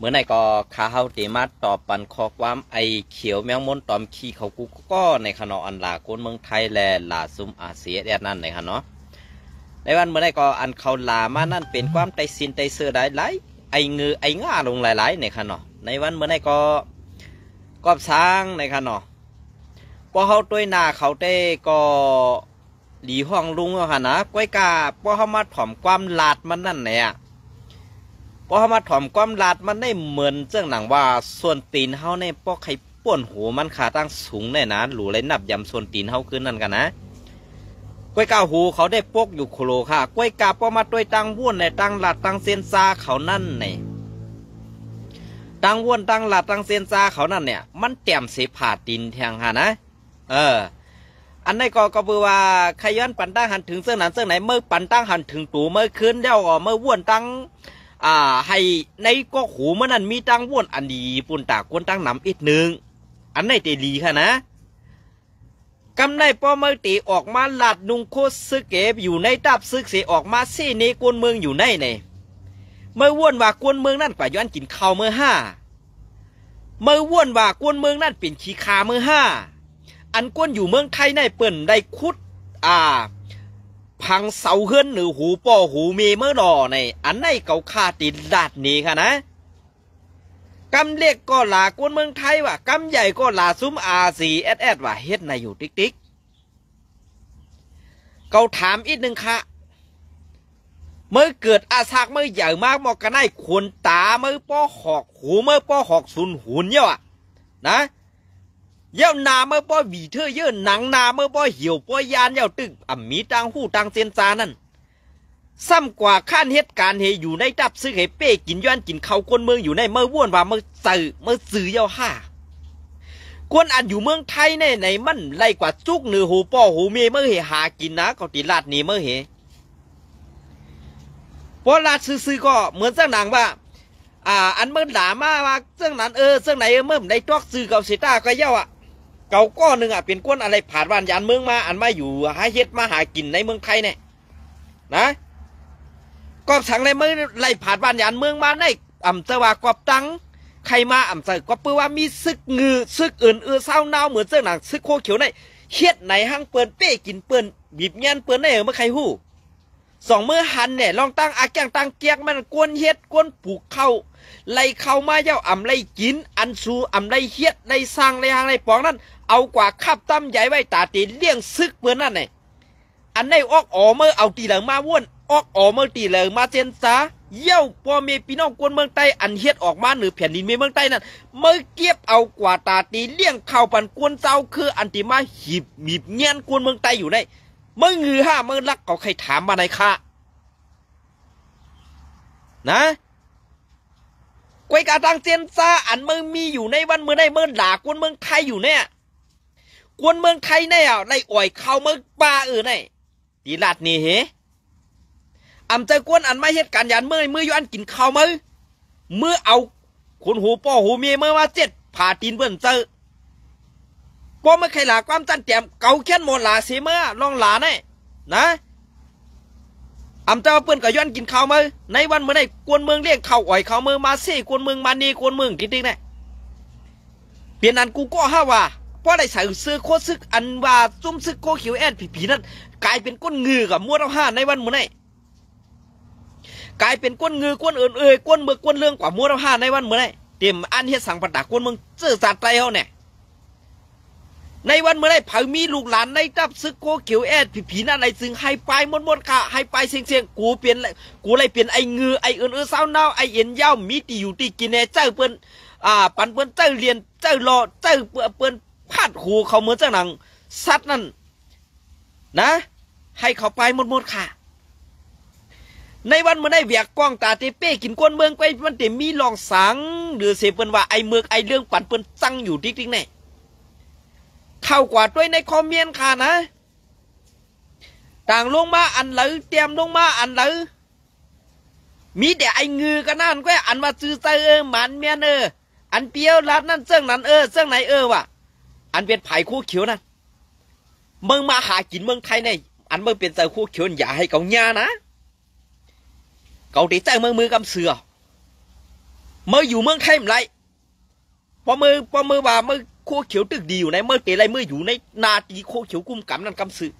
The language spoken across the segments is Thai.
เมื่อไหร่ก็ข้าเฮาเตมาตอบปันข้อความไอเขียวแมงมนตอมขี้เขากูก็ในขณะอันลาคนเมืองไทยและลาซุมอาเซียนนั่นในขณะในวันเมื่อไหร่ก็อันเขาลามานั่นเป็นความไตซินไตเสือได้หลายไอเงือไอง่าลงหลายๆในขณะในวันเมื่อไหร่ก็สร้างในขณะพอเขาตัวหน้าเขาเต้ก็หลีห้องลุงอะนะก้อยกาพอเขามาถ่อมความลาดมันนั่นเนี่ยพอเขามาถ่อมความลาดมันได้เหมือนเจ้าหนังว่าส่วนตีนเขาในพอใครป่วนหูมันขาตั้งสูงแน่นะหลูเลยนับยำส่วนตีนเขาขึ้นนั่นกันนะก้อยกาหูเขาได้ปกอยู่โคโลค่ะก้อยกาพอมาตัวตั้งว่วนในตั้งลาดตั้งเส้นซาเขานั่นเนี่ยตั้งว่วนตั้งลาดตั้งเส้นซาเขานั่นเนี่ยมันแต้มเสผาดินแทงค่ะนะอันนี้ก็เบื่อว่าขย้อนปันตั้งหันถึงเสื้อหนังเสื้อไหนเมื่อปันตั้งหันถึงตูเมื่อคืนเดียวก็เมื่อว่วนตั้งให้ในก็หูเมื่อนั้นมีตั้งว่วนอันดีปุ่นตากวนตั้งหนำอีกหนึ่งอันนี้เตลีค่ะนะกำในพอเมื่อตีออกมาหลัดนุงโคซึกเก็บอยู่ในตับซึกเสียออกมาซี่นี้กวนเมืองอยู่ในเนี่ยเมื่อว่วนว่ากวนเมืองนั่นกว่าย้อนกินข้าวเมื่อห้าเมื่อว่วนว่ากวนเมืองนั่นเป็นขี้คาเมื่อห้าอันก้นอยู่เมืองไทยในเปิ่นได้คุดพังเสาเฮือนหรือหูป่อหูเมเมื่อดอในอันในเก่าคาติดลาดนี้ค่ะนะกำเล็กก็ลากวนเมืองไทยว่ากำใหญ่ก็ลาซุ้มRCSSว่าเฮ็ดในอยู่ติ๊กติ๊กเก่าถามอีกหนึ่งค่ะเมื่อเกิดอาซักเมื่อใหญ่มากมอกกันได้ขวนตาเมื่อป้อหอกหูเมื่อป้อหอกสุนหุ่นเยอะนะเย้านาเมื่อป้อวีเธอเยอะหนังนาเมื่อป้อเหี่ยวป้อยานเย้าตึกมีตังหูตังเซนซานั่นซ้ำกว่าขั้นเหตุการณ์เฮอยู่ในดับซื้อเฮเป้กินย้อนกินเขาคนเมืองอยู่ในเมื่อว่วนว่าเมื่อสื่อเย้าห้าคนอันอยู่เมืองไทยในมันไล่กว่าจุกเนื้อหูป้อหูเมเมื่อเฮหากินนะเขาตีลาดนี่เมื่อเฮพอลาดซื้อก็เหมือนเจ้าหนังว่าอันเมื่อด่ามาว่าเจ้านั้นเจ้าไหนเมื่อได้ตอกซื้อเกาเสต้าก็เย้าเก่าก้อนหนึ่งเป็นก้นอะไรผ่านวันยานเมืองมาอันมาอยู่หาเฮ็ดมาหากินในเมืองไทยเนี่ยนะก็สั่งในเมืองไล่ผ่านวันยานเมืองมาในเสว่ากอบตังใครมาเสก็เปื้อว่ามีซึกงือซึกอื่นเศร้าเน่าเหมือนเจ้าหนังซึกโคเขียวในเฮ็ดไหนห้างเปิ้นเป้กินเปิ้นบีบเงี้ยนเปิ้นในเมื่อใครหู้สองมือหันเนี่ยลองตั้งอาแกงตั้งเกียกมันกวนเฮ็ดกวนปลูกเข้าไล่เข้ามาเย้าไล่กินอันสูไล่เฮ็ดไล่สร้างไล่หางไล่ปองนั่นเอากว่าขับตั้มใหญ่ไว้ตาตีเลี้ยงซึกเปื่อนนั่นไงอันในออกเมื่อเอาตีเหลืองมาว่นออกเมื่อตีเหลืองมาเจนซาเย้าพ่อเมียพี่น้องกวนเมืองใต้อันเฮ็ดออกมาหรือแผ่นดินเมืองใต้นั่นเมื่อเก็บเอากว่าตาตีเลี้ยงเข้าปันกวนเจ้าคืออันที่มาหีบเงี้ยนกวนเมืองใต้อยู่ในเมื่อหือห้าเมื่อลักเอาใครถามมาในค่ะนะกวยกาตังเซียนซาอันมึงมีอยู่ในวันเมื่อในเมื่อด่ากวนเมืองไทยอยู่เนี่ยกวนเมืองไทยเนี่ยไล่อ่อยเข้าเมืองป่าเนี่ยตีลาดนี่เหเจอกวนอันไม่เหตุการณ์ยันเมื่อย้อนกินข้าวเมื่อเอาคนหูป่อหูเมียเมื่อว่า7ผ่าตีนเบิ่นเจอพอเมื่อใครหลาความจันแต้มเก่าแค่นหมดหลาเสียเมื่อลองหลาเนี่ยนะเจ้าเปิ้นก็ย้อนกินข้าวมือในวันเมื่อได้กวนเมืองเรียกข้าวอ่อยข้าวมือมาเซ่กวนเมืองมานีกวนเมืองจริงๆเนี่ยเปลี่ยนอันกูก็ห้าว่าเพราะได้ใส่ซื้อโคซึกอันว่าซุ่มซึกโคเขียวแอนผีนั่นกลายเป็นก้นงือกับมัวเราห้าในวันเมื่อไหร่กลายเป็นก้นงือก้นก้นเมืองก้นเรื่องกว่ามัวเราห้าในวันเมื่อไหร่เตรียมอันเฮ็ดสั่งประดักก้นเมืองเจื้อสัตว์ใจเขาเนี่ยในวันเมื่อไรเผามีลูกหลานในตับซึกโคเขียวแอดผีนั่นอะไรซึ่งให้ไปหมดค่ะให้ไปเสียงกูเปลี่ยนกูเลยเปลี่ยนไอ้งือไอ้อื่นเศร้าเน่าไอ้เอ็นเย้ามีตีอยู่ตีกินแน่เจ้าเปิ้นปันเปิ้นเจ้าเรียนเจ้ารอเจ้าเปิ้นพาดหูเขาเหมือนเจ้าหนังสัตว์นั่นนะให้เขาไปหมดค่ะในวันเมื่อไรเบียกกล้องตาเตเป้กินก้นเมืองไปมันเต็มมีลองสังหรือเสพเปิ้นว่าไอ้เมืองไอ้เรื่องปันเปิ้นจังอยู่ติ๊กๆแน่เข้ากว่าด้วยในคอมเมนต์ค่ะนะต่างลงมาอันเลยเตรียมลงมาอันเลยมีแต่ไอ้งือกันนั่นก็อันมาซื้อใจมันเมียนอันเปียวรัดนั่นเสื่องนั้นเสื่องไหนว่ะอันเป็นไผ่คู่เขียวนั่นมึงมาหากินเมืองไทยในอันมึงเป็นใจคู่เขียวอย่าให้เขาหญ้านะเขาตีใจมือกำเสือ เมื่ออยู่เมืองไทยมันไรพอมือว่าเมื่อโคเขียวตึกดีอยู่ในเมื่อเตะไรเมื่ออยู่ในนาตีโคเขียวกุมกำนั่นกำสือ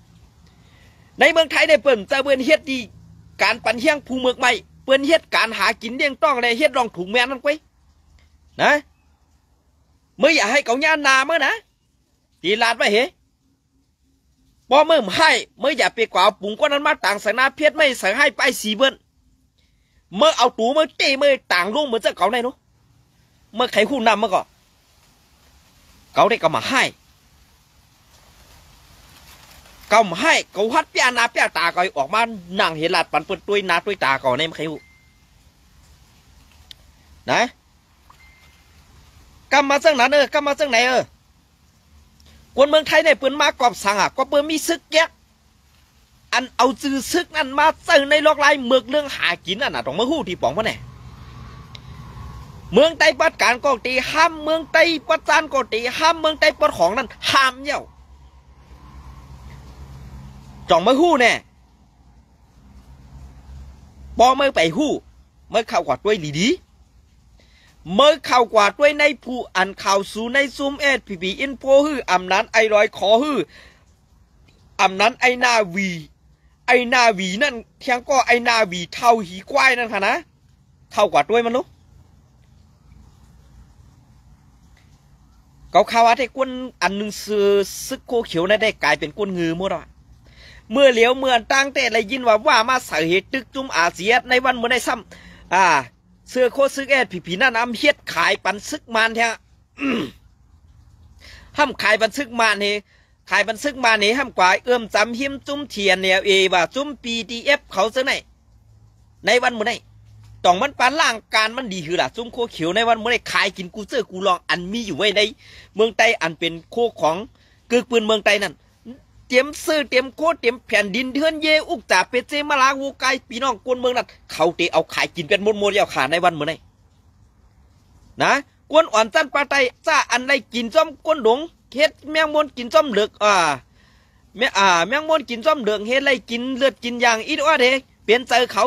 ในเมืองไทยได้เปิ่นจะเปิ่นเฮ็ดดีการปั่นเฮียงภูเมืองใหม่เปิ่นเฮ็ดการหากินเลี้ยงต้องอะไรเฮ็ดรองถุงแม่นั่นไว้นะเมื่ออยากให้เขาย่านาเมื่อนะตีลาดไว้เหรอพอเมื่อให้เมื่ออยากไปกว่าปุ่งก็นั้นมาต่างสนาเพียรไม่ใส่ให้ไปสีเบิ้ลเมื่อเอาตูเมื่อเตะเมื่อต่างลุงเหมือนจะเขาในนู้เมื่อใครคู่นำเมื่อก่อนเขาได้ก็มาให้เขามาให้เขาฮัดเปียนาเปียตาก็ออกมานั่งเห็นหลาดปันเปิดตัวนาตัวตาก่อนในใครคู่นะกำมาซึ่งนั้นกำมาซึ่งไหนคนเมืองไทยเนี่ยเปิ่นมากอบสั่งก็เปิ่นมีซึกแยกอันเอาจื้อซึกนั่นมาเจอในโลกลายเมืองเรื่องหากินนั่นต้องมาหู้ที่ป๋องพ่อแน่เมืองไต้ปัดการก็ตีห้ามเมืองไต้ปัดจานก็ตีห้ามเมืองไต้ปัดของนั่นห้ามเย้าจ่องมาหู้แน่พอเมื่อไปหู้เมื่อเข้ากว่าด้วยดีเมื่อเข้ากว่าด้วยในผู้อันข่าวสู่ในซูมพีอินโฟฮืออำนั้นไอรอยขอฮืออำนั้นไอนาวีนั่นเทียงก็ไอนาวีเท่าหีควายนั่นค่ะนะเท่ากว่าด้วยมันนุ๊กเขาข่าวว่าที่ก้นอันหนึ่งซื้อซึกโคเขียวนั่นได้กลายเป็นก้นงือหมดอ่ะเมื่อเหลียวเมื่อตั้งแต่เลยยินว่ามาใส่เหตุตึกจุ่มอาเซียในวันเมื่อในซ้ำเสื้อโคซึกผีนั่นอำเฮ็ดขายปันซึกมันแท้ห้ามขายปันซึกมันเฮขายปันซึกมันเฮห้ามกว่าเอื้อมจำหิมจุ่มเทียนเนี่ยว่าจุ่มPDFเขาซะในวันเมื่อในต้องมันปานล่างการมันดีคือล่ะจุ่มโคเขียวในวันเมื่อในขายกินกูเจอกูลองอันมีอยู่ไว้ในเมืองไต้อันเป็นโคของกึกปืนเมืองไต้นั่นเตรียมซื้อเตรียมโคเตรียมแผ่นดินเทือนเยอุกจ่าเปเจมาลาวูไกปีน้องกวนเมืองนั่นเขาเตะเอาขายกินเป็นมดๆเอาขาในวันเมื่อไหร่นะกวนอ่อนจันปลาไตจ้าอันไรกินจ้อมกวนหลงเฮ็ดแมงมดกินจ้อมเหลือกแมงมดกินจ้อมเหลือกเฮ็ดไรกินเลือดกินอย่างอีดว่าเดเปลี่ยนใจเขา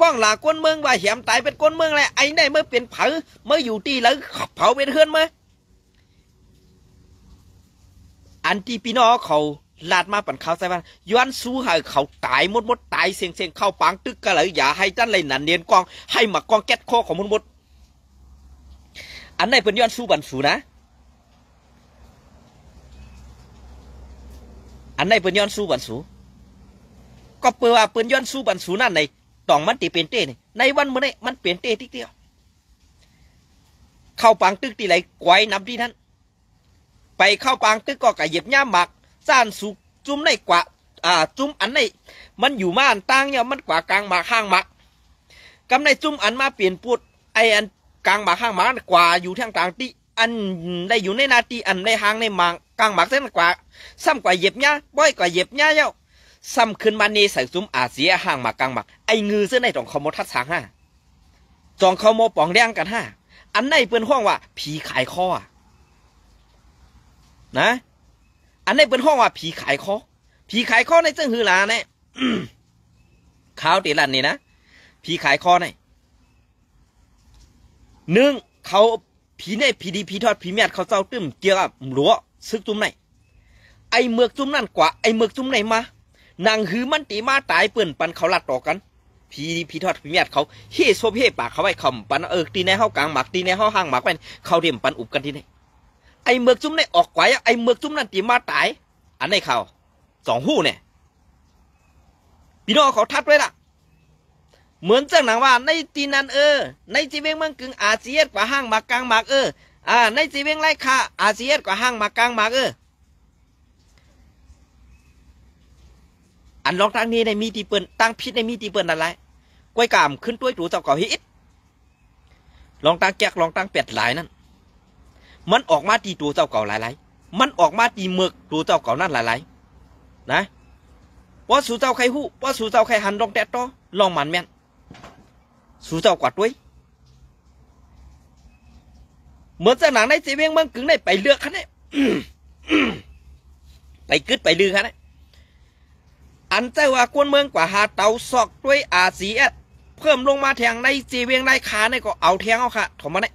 ป้องหลากวนเมืองว่าแหมตายเป็นกวนเมืองแหละไอ้ได้เมื่อเป็นเผาเมื่ออยู่ตีแล้วเผาเป็นเฮือนเมื่ออันที่พี่น้องเขาลาดมาปั่นเขาใส่บ้านย้อนสู้ให้เขาตายมดตายเสียงเข้าปังตึกก็เลยอย่าให้ท่านเลยนั่นเนียนกองให้มากองแก๊สคอของมดอันไหนเป็นย้อนสู้บันสูนะอันไหนเป็นย้อนสู้บันสูก็เปิดว่าเป็นย้อนสู้บันสูนั่นในต้องมันตีเป็นเต้ในวันเมื่อไงมันเปลี่ยนเต้ทีเดียวเข้าปังตึกตีไหลไกวน้ำที่นั้นไปเข้าปางตึกก็กะเหยียบย่าหมักซ่านสุกจุ้มในกว่าจุ้มอันในมันอยู่มาอันตั้งเนี่ยมันกว่ากลางหมากข้างหมักกำในจุ้มอันมาเปลี่ยนพูดไออันกลางหมากข้างหมากกว่าอยู่ทางต่างที่อันได้อยู่ในนาทีอันในห้างในหมากกลางหมากเส้นกว่าซ้ำกว่าเหยียบย่าบ่อยกว่าเหยียบย่าเย้าซ้ำขึ้นมาเนใส่จุ้มอาเสียห้างหมากกลางหมากไอเงือเส้นในจองขโมทัดสางจองขโมปองแดงกันอันในเปิ้นห้องว่าผีขายคอนะอันนี้เป็นห้องว่าผีขายคอในเจ้าหือลาเนี่ยข้าวตีลันนี่นะผีขายคอเนี่ยหนึ่งเขาผีในผีทอดผีเมียดเขาเจ้าตึ้มเกี่ยวกับหลัวซึกจุ่มไหนไอเมือกจุ่มนั่นกว่าไอเมือกจุ่มไหนมานางหือมันตีมาตายเปิ่นปันเขาลัดต่อกันผีทอดผีเมียดเขาเฮ่โซเฮ่ปากเขาไว้คำปันตีในห้องกลางหมักตีในห้องห่างหมักไปเขาเดี่ยมปันอุบกันที่ไหนไอเมือกจุ้มในออกไว้ไอเมือกจุ้มนั่นตีมาตายอันในข่าวสองหู้เนี่ยพี่น้องเขาทัดไว้ละเหมือนเจ้าหนังว่าในตีนันในจีเวงเมืองกึ่งอาเซียนกว่าห้างมากลางมากในจีเวงไรค่ะอาเซียนกว่าห้างมากลางมากอันลองทางนี้ในมีตีเปิลตั้งพิษในมีตีเปิลอะไรกล้วยกามขึ้นตัวตัวเจ้าเก่าฮิตลองตั้งแจกลองตั้งเป็ดหลายนั่นมันออกมาตีตัวเจ้าเก่าหลายมันออกมาตีเมือกตัวเจ้าเก่านั่นหลายนะว่าสู่เจ้าใครหู้ว่าสู่เจ้าใครหันลองแตะต่อลองมันแม่นสู่เจ้ากวาดด้วยเหมือนจะหนังในจีเวงเมืองกึ่งในไปเลือกคันเนี่ยไปกึดไปลือคันเนี่ยอันเจ้าว่ากวนเมืองกว่าหาเตาซอกด้วยอาเซียน เพิ่มลงมาแทงในจีเวียงในขาในก็เอาแทงเอาค่ะถมมาเนี่ย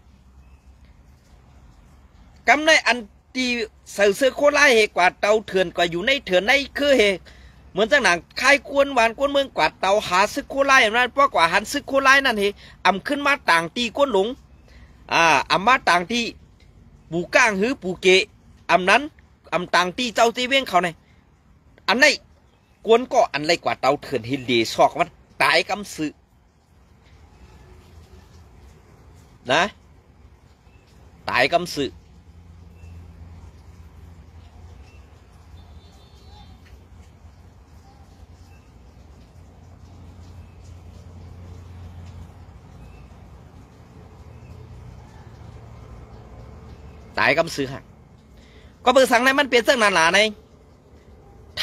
กำในอันตีเสือเสือโคไล่เหกว่าเตาเถื่อนกว่าอยู่ในเถื่อนในคือเหเหมือนจังหนังคายกวนหวานกวนเมืองกว่าเตาหาซึกโคไล่นั่นเพราะกว่าหันซึกโคไล่นั่นเหอำขึ้นมาต่างตีกวนหลงอำมาต่างที่ปูก้างหือปูเกะอำนั้นอำต่างตีเจ้าจีเวียงเขาเนี่ยอันไหนกวนก็อันไรกว่าเตาเถื่อนเฮลีซอกมันตายกำสือนะตายกำสือตายกำสือฮะก็เปิดสั่งในมันเปลี่ยนเส้นหนาๆใน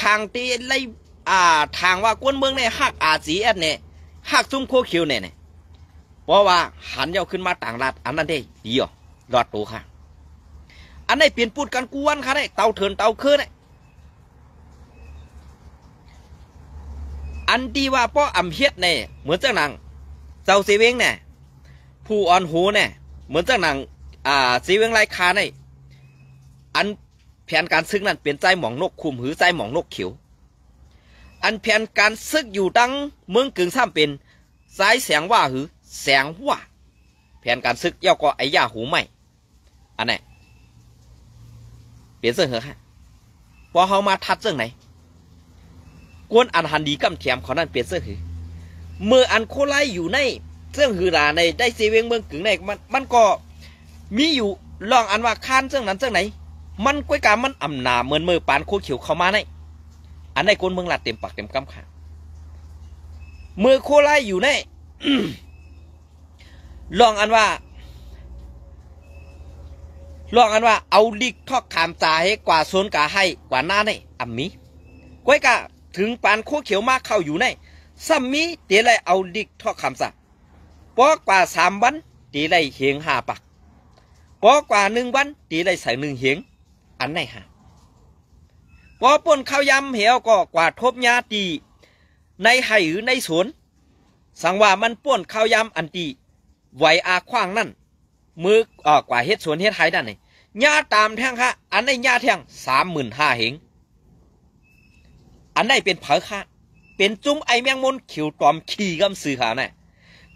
ทางตีไล่ทางว่ากวนเมืองในหักสีแอดเนี่ยหักซุ้มโคคิวเนี่ยเพราะว่าหันเย้าขึ้นมาต่างรัฐอันนั้นได้ดีอ่ะรอดตัวค่ะอันไหนเปลี่ยนพูดกันกวนค่ะได้เตาเถินเตาคืนเนี่ยอันดีว่าป้ออำเฮ็ดเนี่ยเหมือนเจ้าหนังเจ้าเสวงเนี่ยผู้อ่อนหูเนี่ยเหมือนเจ้าหนังเสวงไรคาเนี่ยอันแผนการซึกนั้นเปลี่ยนใจหมองนกคุมหือใจหมองนกเขียวอันแผนการซึกอยู่ดังเมืองกึ่งซ้ำเป็นสายแสงว่าหือแสงว่าแผนการซึกย่อก็ไอ้ยาหูใหม่อันไหนเปลี่ยนเสื้อเหรอฮะพอเขามาทัดเสื้อไหนกวนอันหันดีกำเทียมเขานั่นเปลี่ยนเสื้อหือเมื่ออันโคไลอยู่ในเสื้อหือลาในได้เซเวงเมืองกึ่งในมันก็มีอยู่ลองอันว่าคานเสื้อนั้นเสื้อไหนมันก้อยกามันอ่ำหนาเหมือนมือปานโคเขียวเข้ามาในอันในคนเมืองหลัดเต็มปากเต็มกำขามือโคไลอยู่ใน ลองอันว่าเอาลิกทอกขามจ่าให้กว่าโซนกาให้กว่าหน้าในอ่ำมีก้อยกาถึงปานโคเขียวมากเข้าอยู่ในซ้ำมีเดี๋ยวไรเอาลิกทอกขามจ่าปอกว่า3 วันเดี๋ยวไรเหียง5 ปักปอกว่า1 วันเดี๋ยวไรใส่1 เหียงอันไหนฮะพอป่นข้าวยำเหวก็กว่าทบยาตีในไห่หรือในสวนสังว่ามันป่นข้าวยำอันตีไหวขว้างนั่นมือกว่าเฮ็ดสวนเฮ็ดไห่นั่นนี่ยาตามแทงค่ะอันในยาแทง35,000 เหงอันไหนเป็นเผอค่ะเป็นจุ้มไอแมงมนเขียวตอมขี่กำสือหาน่ะ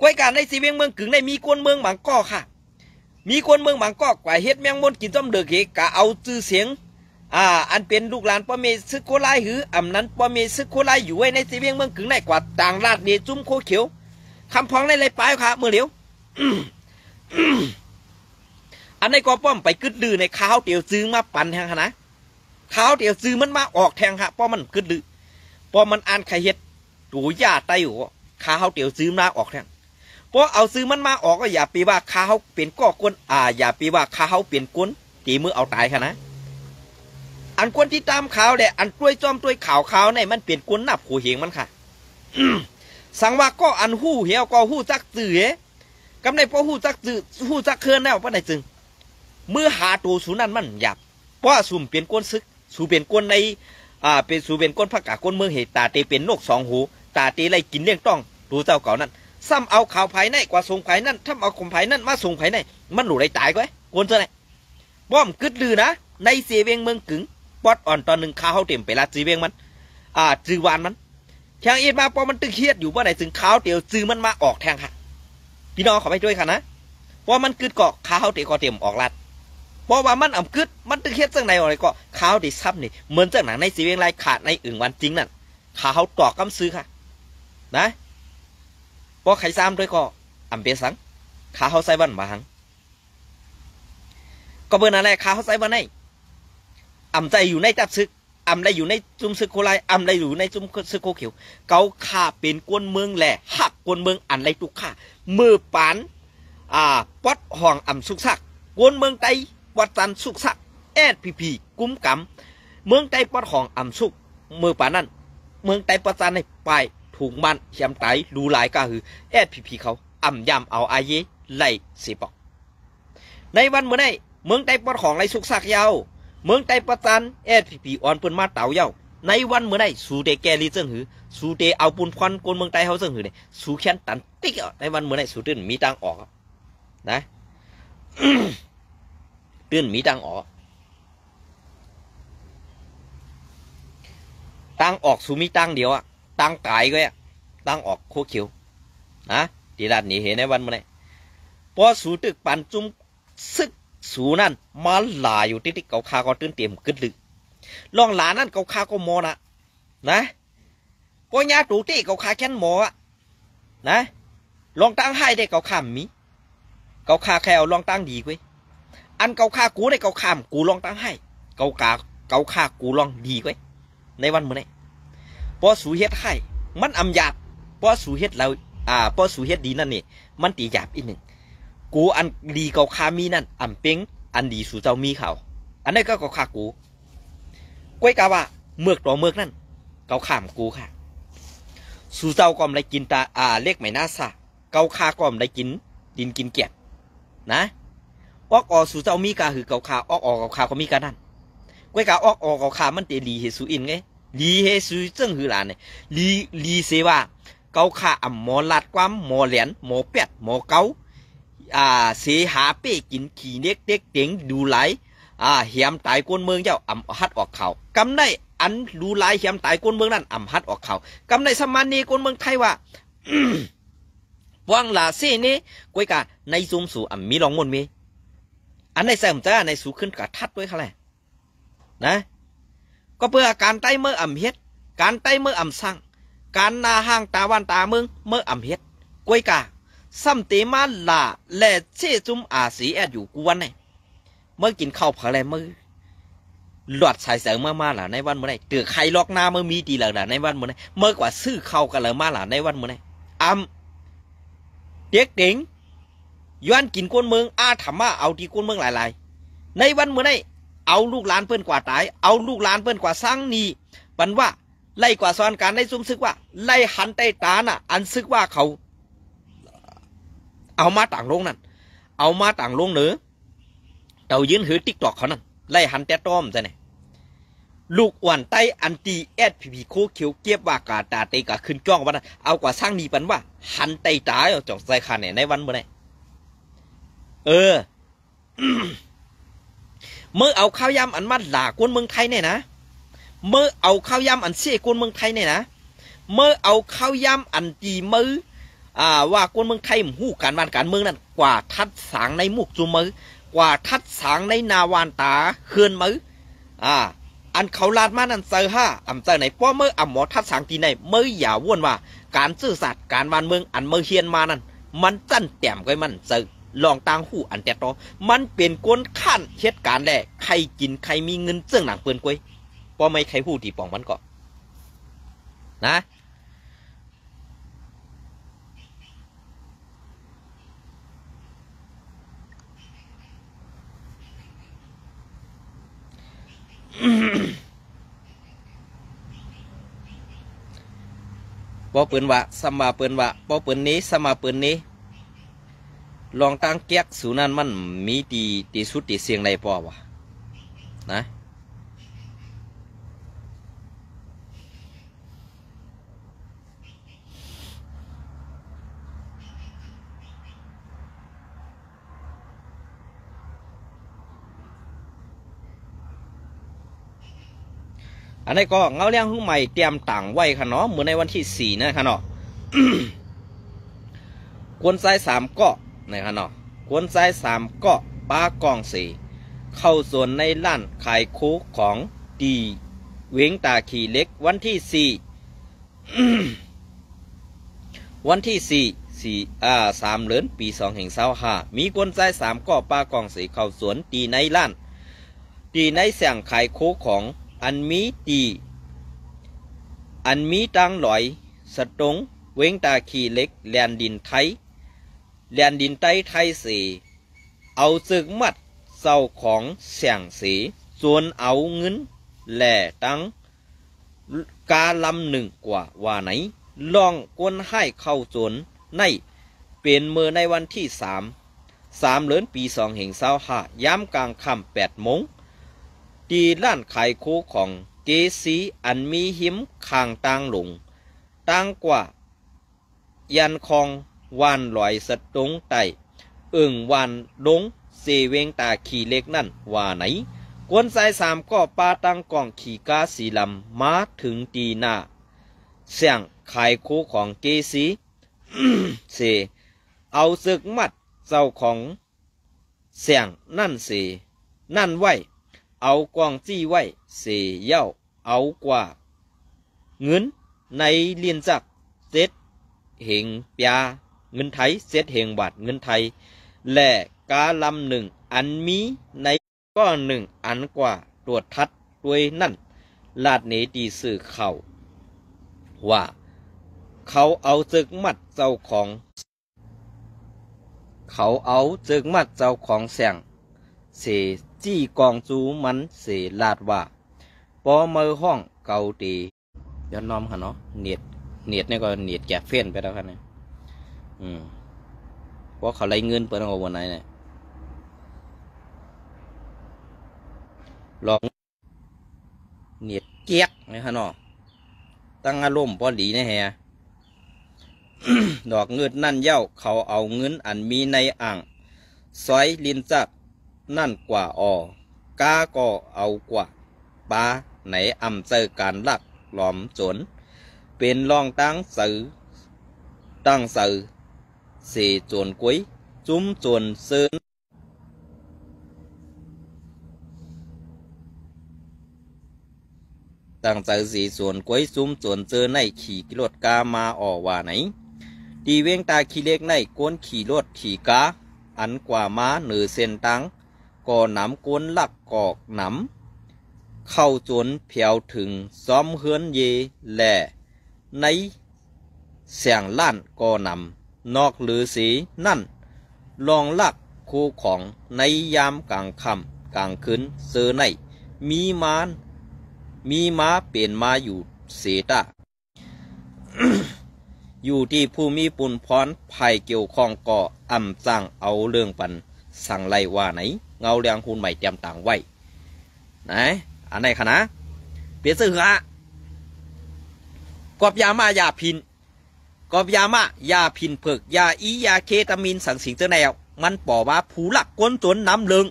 ก้อยการในสีเวียงเมืองกึ่งในมีกวนเมืองบางก้อค่ะมีคนเมืองบางกอกกว่าเฮ็ดแมงมนกินต้มเดือกกะเอาชื่อเสียงอันเป็นลูกหลานป้อเมซึกโคไลหืออำนั้นป้อเมซึกโคไลอยู่ไว้ในสีเวียงเมืองกึ่งในกว่าต่างราดเนจุ้มโคเขียวคำพ้องในไรปลายค่ะเมื่อเดี๋ยว อันในก็ป้อมไปกึดลือในข้าวเตี๋ยวซื้อมาปั่นแทงนะข้าวเตี๋ยวซื้อมันมาออกแทงค่ะป้อมันกึดลือป้อมันอ่านไข่เฮ็ดตัวยาไตหัวข้าวเตี๋ยวซื้อมาออกแทงพอเอาซื้อมันมาออกก็อย่าปีว่าข้าวเป็นก้อกวนอย่าปีว่าข้าวเป็นก้นตีมือเอาตายค่ะนะอันคนที่ตามขาวแหละอันต้วยจอมต้วยขาวในมันเปลี่ยนก้นหนับหัวเหงมันค่ะ สังว่าก็อันหู้เหี่ยวก็หู้จักจื่อกำในพอหู้จักจื่อหู้จักเคินแล้วปะไหนจึงเมื่อหาตัวสูนั่นมันหยับเพราะสุ่มเปลี่ยนก้นซึกสู่เป็นก้นในเป็นสู่เป็นก้นผักกาก้นเมืองเหตุตาเตเป็นนก2 หูตาเตไล่กินเลี้ยงต้องดูเจ้าเก่านั่นซ้ำเอาข่าวภายในกว่าส่งภายนั่นถ้าเอาข่มภายนั่นมาส่งภายในมันหลุดได้ตายก็ไอ้กวนเจ้าไหนป้อมกึดลือนะในเสียเวียงเมืองกึ่งปอดอ่อนตอน1ข้าวเต็มไปละจีเวียงมันจือวานมันแทงเอ็ดมาพอมันตึกเครียดอยู่ว่าไหนถึงข้าวเตี๋ยวจือมันมาออกแทงค่ะพี่น้องขอไปด้วยค่ะนะเพราะมันกึดเกาะข้าวเตี๋ยวก็เต็มออกลัดเพราะว่ามันอ่ำกึดมันตึกเครียดจังไหนอะไรก็ข้าวเตี๋ยวซ้ำนี่เหมือนจังหนังในเสียเวียงไรขาดในอึ่งวันจริงนั่นข้าวตอกกำซื้อค่ะนะพอไข่ซ้ำด้วยก็อ่ำเปียสังข้าวใส่บันมาหังก็เบอร์นั่นแหละข้าวใส่บันไหนอ่ำใจอยู่ในจับซึกอ่ำได้อยู่ในจุ่มซึกโคไลอ่ำได้อยู่ในจุ่มซึกโคเขียวเกาข่าเป็นกวนเมืองแหล่หักกวนเมืองอันไรตุกข่ามือปานปอดห่องอ่ำสุกซักกวนเมืองไตปอดจันสุกซักSPPกุ้มกำเมืองไตปอดห่องอ่ำสุกมือปานนั่นเมืองไตปอดจันในปลายถูกมันยำไตรูหลายก็คือSPPเขาอ่ำยำเอาอาเยไล่เสียปอกในวันเมื่อไดเมืองไตปอดห่องไรสุกซักยาวเมืองไตประจันSPPอ่อนเปิ้นมาเต่าเย้า ในวันเมื่อได้สู่เตแกลีเจิ้งหือสู่เตเอาปุนควันคนเมืองไต้เขาเจิ้งหือเนี่ยสู่แค้นตันติ๊กในวันเมื่อได้สู่ตื่นมีตังออกนะ ตื่นมีตังออกตังออกสู่มีตังเดียวอ่ะตังตายก็ตังออกโคเขียวนะที่ด้านนี้เห็นในวันเมื่อไหร่พอสู่ตึกปันจุ่มซึกสู่นั่นมาหลาอยู่ติ๊กเกาคาก็ตื่นเตรียมกึดลึกลองหลานั่นเกาคาก็มอนะพอยาตูตี้เกาคาแค้นหมออ่ะนะลองตั้งให้ได้เกาข้ามมีเกาคาแค่เอาลองตั้งดีกว่าอันเกาคากูได้เกาข้ามกูลองตั้งให้เกาคากูลองดีกว่าในวันเมื่อไหร่พอสู่เฮ็ดให้มันอำหยาบพอสู่เฮ็ดเราพอสู่เฮ็ดดีนั่นนี่มันตีหยาบอีกหนึ่งกูอันดีเกาคามีนั่นอ่ำเป็งอันดีสู่เจ้ามีเขาอันนี้ก็เกาคากูก้วยกาว่าเมือกต่อเมือกนั่นเกาข้ามกูค่ะสู่เจ้าก็ไม่ได้กินตาเล็กไม่น่าซาเกาคาก็ไม่ได้กินดินกินเกียดนะออกสู่เจ้ามีกาหือเกาคาออกเกาคาก็มีกานั่นก้วยกาออกเกาคามันเตลีเฮสูอินไงลีเฮสูเจิ้งหือหลานเนี่ยลีเสว่าเกาคาอ่ำหมอลัดความหมอเหรียญหมอเป็ดหมอเกาเสียหาเป้กินขี่เด็กเต็งดูไหลเหียมตายกวนเมืองเจ้าอ่ำฮัดออกเขากำได้อันดูไหลเหียมตายกวนเมืองนั่นอ่ำฮัดออกเขากำได้สมานนีกวนเมืองไทยว่าวังลาเซ่เน่ก้วยกาในซุ่มสู่อ่ำมีรองมนเมอันในแซมจ้าในสู่ขึ้นกะทัดด้วยเขาแหละนะก็เพื่อการไต้เมื่ออ่ำเฮ็ดการไต้เมื่ออ่ำสั่งการนาห้างตาวันตาเมืองเมื่ออ่ำเฮ็ดก้วยกาซ้ำเตมาลาและเช่จุ่มสีแอดอยู่กวนเนี่ยเมื่อกินข้าวผักอะไรเมื่อหลอดสายเสริมมาล่ะในวันเมื่อไหร่เตือใครล็อกหน้าเมื่อมีดีหล่ะในวันเมื่อไหร่เมื่อกว่าซื้อเข้ากันเลยมาล่ะในวันเมื่อไหร่เด็กเด็งย้อนกินกวนเมืองธรรมะเอาที่กวนเมืองหลายๆในวันเมื่อไหร่เอาลูกหลานเปิ้นกว่าตายเอาลูกหลานเปิ้นกว่าสร้างนีปันว่าไล่กว่าซ้อนการได้ซุ่มซึกว่าไล่หันใต้ตาน่ะอันซึกว่าเขาเอามาต่างลงนั่นเอามาต่างลงเนื้อเต่ายืนหือติ๊กตอกเขานั่นไล่หันแต่ต้อมจะเนี่ยลูกอ้วนไตอันตีแอดพีโคเขียวเก็บว่ากาตาเตกะขึ้นจ้องวันนั้นเอากว่าสร้างนีปันว่าหันไตตายจอกใจขาเนี่ยในวันเมื่อไหร่เมื่อเอาข้าวยำอันมัดหลากวนเมืองไทยเนี่ยนะเมื่อเอาข้าวยำอันเสี่ยกวนเมืองไทยเนี่ยนะเมื่อเอาข้าวยำอันตีมือว่ากวนเมืองไทยหู้การบ้านการเมืองนั่นกว่าทัดสางในมุกจุมือกว่าทัดสางในนาวานตาเขื่อนมืออันเขาลาดมานั่นเจอเจอไหนป้อเมื่อหมอทัดสางตีในเมื่ออย่าว่นว่าการซื่อสัตย์การบ้านเมืองอันเมื่อเฮียนมานั่นมันจั่นแต้มก็มันเจอลองต่างหูอันแต่ต่อมันเป็นก้นขั้นเหตุการณ์แหละใครกินใครมีเงินเจื้องหนังเปิ้นกวยป้อไม่ใครหูตีป่องมันก็นะบ่เปิ้นว่าสมาเปิ้นว่าบ่เปิ้นนี้สมาเปิ้นนี้ลองตั้งแก๊กสูนั่นมันมีตีสุดตีเสียงในปอวะนะอันนี้ก็เงาเลี้ยงหุ้มใหม่เตรียมต่างไว้ค่ะเนาะเหมือนในวันที่4นะค่ะเนาะ กวนไซ3 เกาะนะครับเนาะกวนไซ3 เกาะป้ากองสีเข้าส่วนในล้านขายคูของดีเวงตาขี่เล็กวันที่4 วันที่3 เดือนปี2565มีกวนไซ3 เกาะป้ากองสีเข้าสวนตีในล้านตีในเสียงขายคูของอันมีตังหลอยสตงเวงตาขี่เล็กแลนดินไทยแลนดินไทยสีเอาซึกมัดเศร้าของเสียงสีส่วนเอาเงินแหล่ตังกาลำหนึ่งกว่าไหนลองกวนให้เข้าจนในเป็นมือในวันที่3 เดือนปี2565ย้ำกลางค่ำ8 โมงตีล้านขายโคของ เกสีอันมีหิมข้างต่างหลงต่างกว่ายันคองวานลอยสะตงไตวานดงเซเวงตาขี่เล็กนั่นว่าไหนกวนสายสามก็ปาตังกองขี่กาสีลำมาถึงตีหน้าเสียงขายคู่ของเกสี เสเอาศึกมัดเจ้าของเสียงนั่นเสนั่นไว้เอากวางจี้ไว้เสเย้าเอากว่าเงินในเลียนจักเจ็ดเหงปยาเงินไทยเจ็ดเหงบาทเงินไทยและกาลำหนึ่งอันมีในก็หนึ่งอันกว่าตรวจทัดด้วยนั่นลาดเนตีสื่อเขาว่าเขาเอาจึกมัดเจ้าของแสงเสจี้กองจูมันเสลาดว่าปอมือห้องเกาตีย้อนน้อมค่ะเนาะเนียดนี่ก็เนียดแกเฟ้นไปแล้วครับเนี่ยเพราะเขาไล่เงินเปิดเอาวันไหนเนี่ยลองเนียดเกียกนะครับเนาะตั้งอารมณ์พอดีนะฮะ ดอกเงินนั่นเย้าเขาเอาเงินอันมีในอ่างซอยลินจักนั่นกว่ากาก็เอากว่าปาไหนอำเจอการลักหลอมจนเป็นรองตั้งสื่อเสจวนกุ้ยจุ้มจวนเซินตั้งใจสีส่วนกุ้ยจุ้มจวนเจอในขี่กิโลดกามาว่าไหนดีเวงตาขี่เล็กในก้นขี่รถขี่กาอันกว่าม้าเหนือเส้นตังก่อหนำก้นลักกอกหนำเข้าจนเพียวถึงซ้อมเฮือนเยแหล่ในเสียงล้านก่อนำนอกหรือสีนั่นลองลักคู่ของในยามกลางค่ำกลางคืนเสือในมีม้าเปลี่ยนมาอยู่เสตา อยู่ที่ผู้มีปุนพรภัยเกี่ยวข้องก่ออำจ้างเอาเรื่องปันสั่งไล่ว่าไหนเงาเรียงคุณใหม่เตรียมต่างไว้ไหนอันไหนคะนะเปลี่ยนเสื้อฮะกอบยามายาพินกอบยามายาพินเผือกยาอียาเคตามีนสังสิงเจอแนวมันป่อว่าผู้หลักก้นจนน้ำเลือง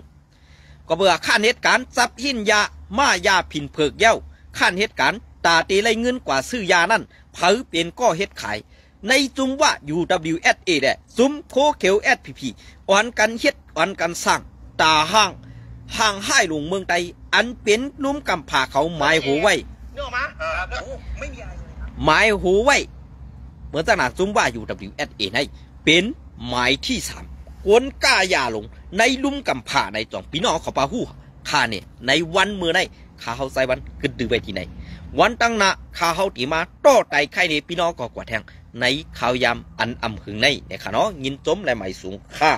ก็เบื่อขั้นเหตุการณ์จับหินยามายาพินเผือกเย้าขั้นเหตุการณ์ตาตีไรเงินกว่าซื้อยานั่นเผาเปลี่ยนก็เหตุขายในจุ่มว่า UWSA แหละจุ่มโคเขียว SPP อ่อนกันเฮ็ดอ่อนกันสร้างตาห่างให้หลวงเมืองไทยอันเป็นนุ่มกำผาเขาหมายหูไว้หมายหูไว้เหมือนตั้งหนาจุ่มว่า UWSA ในเป็นหมายที่3กวนกายาลงในลุ่มกำผาในจองพี่น้องเขาปาหู้ข้าเนี่ยในวันเมื่อในข้าเฮาใส่วันกึดดื้อไปที่ไหนวันตั้งหน้าข้าเฮาตีมาต่อไตไข่ในพี่น้องก็กว่าแทงในข่าวยำอันอำหึงในเนี่ยค่ะเนาะยินจมและหมายสูงค่า